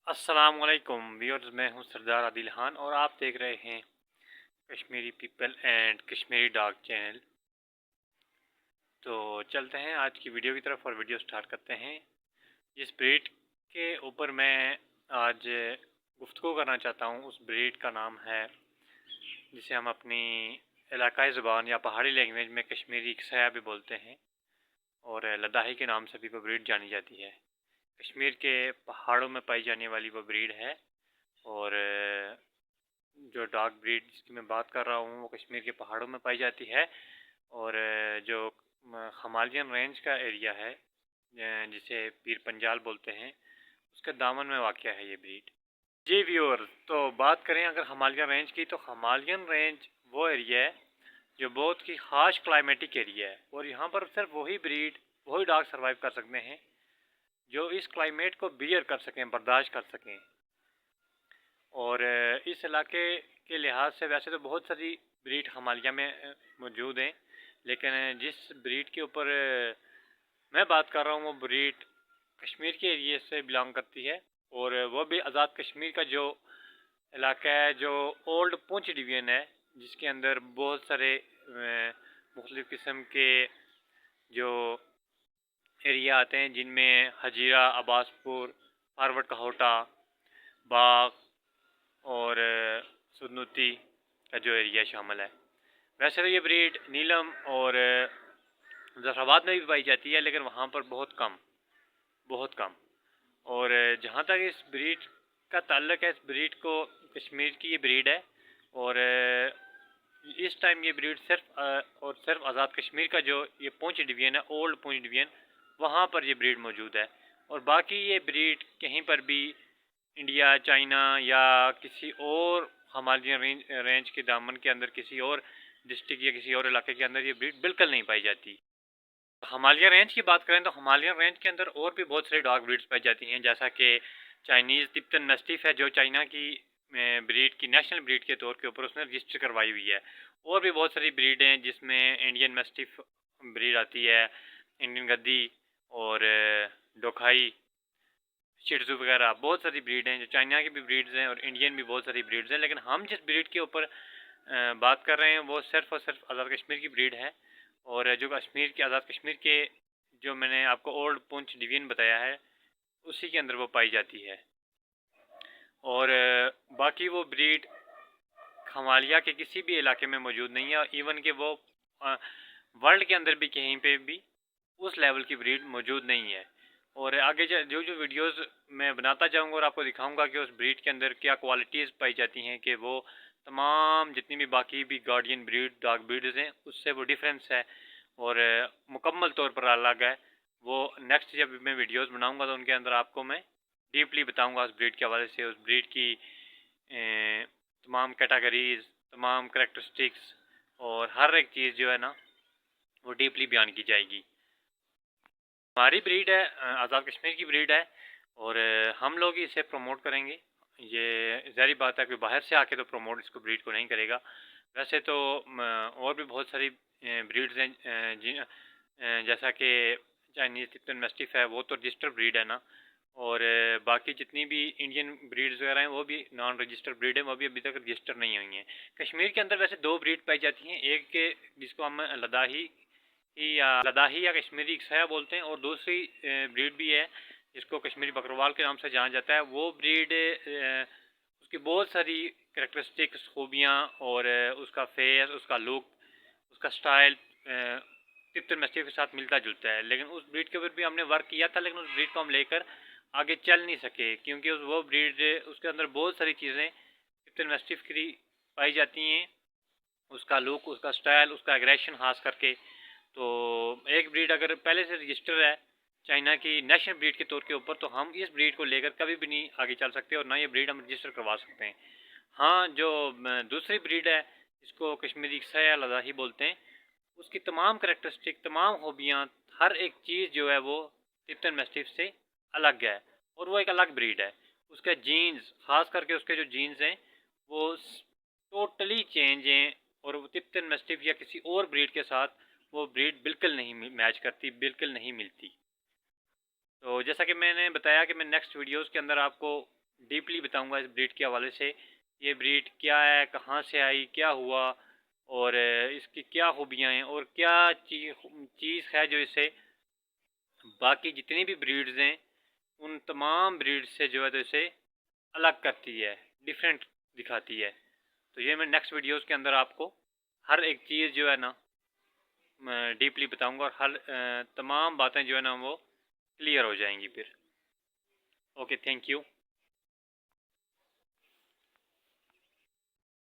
अस्सलामुअलैकुम व्यूअर्स, मैं हूं सरदार आदिल खान और आप देख रहे हैं Kashmiri people and Kashmiri dog channel. तो चलते हैं आज की वीडियो की तरफ और वीडियो स्टार्ट करते हैं। जिस ब्रीड के ऊपर मैं आज गुफ्तगू करना चाहता हूं उस ब्रीड का नाम है, जिसे हम अपनी इलाकाई ज़ुबान या पहाड़ी लैंग्वेज में कश्मीरी खसया भी बोलते हैं और लद्दाही के नाम से भी वो ब्रीड जानी जाती है। कश्मीर के पहाड़ों में पाई जाने वाली वो ब्रीड है और जो डॉग ब्रीड जिसकी मैं बात कर रहा हूँ वो कश्मीर के पहाड़ों में पाई जाती है और जो हिमालयन रेंज का एरिया है, जिसे पीर पंजाल बोलते हैं, उसके दामन में वाक़ है ये ब्रीड। जी व्यूअर, तो बात करें अगर हिमालयन रेंज की, तो हिमालयन रेंज वो एरिया है जो बहुत ही ख़ास क्लाइमेटिक एरिया है और यहाँ पर सिर्फ वही ब्रीड, वही डॉग सर्वाइव कर सकते हैं जो इस क्लाइमेट को बियर कर सकें, बर्दाश्त कर सकें। और इस इलाके के लिहाज से वैसे तो बहुत सारी ब्रीड हिमालय में मौजूद हैं, लेकिन जिस ब्रीड के ऊपर मैं बात कर रहा हूँ वो ब्रीड कश्मीर के एरिए से बिलोंग करती है और वो भी आज़ाद कश्मीर का जो इलाका है, जो ओल्ड पुंछ डिवीज़न है, जिसके अंदर बहुत सारे मुख्तलिफ़ किस्म के जो एरिया आते हैं, जिनमें हजीरा, अब्बासपुर, फारवर्ड कहोटा, बाग और सुदनूती का जो एरिया शामिल है। वैसे तो ये ब्रीड नीलम और जफराबाद में भी पाई जाती है, लेकिन वहाँ पर बहुत कम। और जहाँ तक इस ब्रीड का ताल्लुक है, इस ब्रीड को कश्मीर की ये ब्रीड है और इस टाइम ये ब्रीड सिर्फ और सिर्फ आज़ाद कश्मीर का जो ये पुंछ डिवीज़न है, ओल्ड पुंछ डिवीज़न, वहाँ पर ये ब्रीड मौजूद है। और बाकी ये ब्रीड कहीं पर भी इंडिया, चाइना या किसी और हिमालयन रेंज के दामन के अंदर, किसी और डिस्ट्रिक्ट या किसी और इलाके के अंदर ये ब्रीड बिल्कुल नहीं पाई जाती। हिमालयन रेंज की बात करें तो हिमालयन रेंज के अंदर और भी बहुत सारी डॉग ब्रीड्स पाई जाती हैं, जैसा कि चाइनीज़ तिब्बतन मैस्टिफ है, जो चाइना की ब्रीड की नेशनल ब्रीड के तौर के ऊपर उसने रजिस्टर करवाई हुई है। और भी बहुत सारी ब्रीड हैं जिसमें इंडियन मैस्टिफ ब्रीड आती है, इंडियन गद्दी और डोखाई, शिट्ज़ू वगैरह बहुत सारी ब्रीड हैं। जो चाइना की भी ब्रीड्स हैं और इंडियन भी बहुत सारी ब्रीड्स हैं, लेकिन हम जिस ब्रीड के ऊपर बात कर रहे हैं वो सिर्फ़ और सिर्फ आज़ाद कश्मीर की ब्रीड है। और जो कश्मीर के आज़ाद कश्मीर के जो मैंने आपको ओल्ड पुंछ डिवीज़न बताया है, उसी के अंदर वो पाई जाती है। और बाकी वो ब्रीड हिमालय के किसी भी इलाके में मौजूद नहीं है, इवन कि वो वर्ल्ड के अंदर भी कहीं पे भी उस लेवल की ब्रीड मौजूद नहीं है। और आगे जो जो वीडियोस मैं बनाता जाऊंगा और आपको दिखाऊंगा कि उस ब्रीड के अंदर क्या क्वालिटीज़ पाई जाती हैं, कि वो तमाम जितनी भी बाकी भी गार्डियन ब्रीड डॉग ब्रीड्स हैं उससे वो डिफरेंस है और मुकम्मल तौर पर अलग है। वो नेक्स्ट जब मैं वीडियोस बनाऊंगा तो उनके अंदर आपको मैं डीपली बताऊंगा उस ब्रीड के हवाले से, उस ब्रीड की तमाम कैटेगरीज, तमाम करेक्टरिस्टिक्स और हर एक चीज़ जो है ना वो डीपली बयान की जाएगी। हमारी ब्रीड है, आज़ाद कश्मीर की ब्रीड है और हम लोग इसे प्रमोट करेंगे। ये ज़ाहिर बात है कि बाहर से आके तो प्रमोट इसको ब्रीड को नहीं करेगा। वैसे तो और भी बहुत सारी ब्रीड्स हैं, जैसा कि चाइनीज़ तिब्बतन मैस्टिफ है, वो तो रजिस्टर्ड ब्रीड है ना। और बाकी जितनी भी इंडियन ब्रीड्स वगैरह हैं वो भी नॉन रजिस्टर्ड ब्रीड है, वो भी अभी तक रजिस्टर नहीं हुई हैं। कश्मीर के अंदर वैसे दो ब्रीड पाई जाती हैं, एक के जिसको हम लद्दाही या कश्मीरी खसया बोलते हैं, और दूसरी ब्रीड भी है जिसको कश्मीरी बकरवाल के नाम से जाना जाता है। वो ब्रीड उसकी बहुत सारी करेक्टरिस्टिक्स, खूबियाँ और उसका फेस, उसका लुक, उसका स्टाइल तिब्बतन मैस्टिफ के साथ मिलता जुलता है। लेकिन उस ब्रीड के ऊपर भी हमने वर्क किया था, लेकिन उस ब्रीड को हम लेकर आगे चल नहीं सके, क्योंकि वो ब्रीड उसके अंदर बहुत सारी चीज़ें तिब्बतन मैस्टिफ की पाई जाती हैं। उसका लुक, उसका स्टाइल, उसका एग्रेशन खास करके। तो एक ब्रीड अगर पहले से रजिस्टर है चाइना की नेशनल ब्रीड के तौर के ऊपर, तो हम इस ब्रीड को लेकर कभी भी नहीं आगे चल सकते और ना ये ब्रीड हम रजिस्टर करवा सकते हैं। हाँ, जो दूसरी ब्रीड है जिसको कश्मीरी खसया लद्दाही बोलते हैं, उसकी तमाम करेक्टरिस्टिक, तमाम खूबियाँ, हर एक चीज़ जो है वो तिब्बतन मैस्टिफ से अलग है और वो एक अलग ब्रीड है। उसके जीन्स, खास करके उसके जो जीन्स हैं वो टोटली चेंज हैं और तिब्बतन मैस्टिफ या किसी और ब्रीड के साथ वो ब्रीड बिल्कुल नहीं मैच करती, बिल्कुल नहीं मिलती। तो जैसा कि मैंने बताया कि मैं नेक्स्ट वीडियोस के अंदर आपको डीपली बताऊंगा इस ब्रीड के हवाले से। ये ब्रीड क्या है, कहाँ से आई, क्या हुआ, और इसकी क्या खूबियाँ हैं, और क्या चीज़ है जो इसे बाकी जितनी भी ब्रीड्स हैं उन तमाम ब्रीड्स से जो है तो इसे अलग करती है, डिफरेंट दिखाती है। तो ये मैं नेक्स्ट वीडियोस के अंदर आपको हर एक चीज़ जो है ना डीपली बताऊंगा, और हर तमाम बातें जो है ना वो क्लियर हो जाएंगी फिर। Okay, thank you.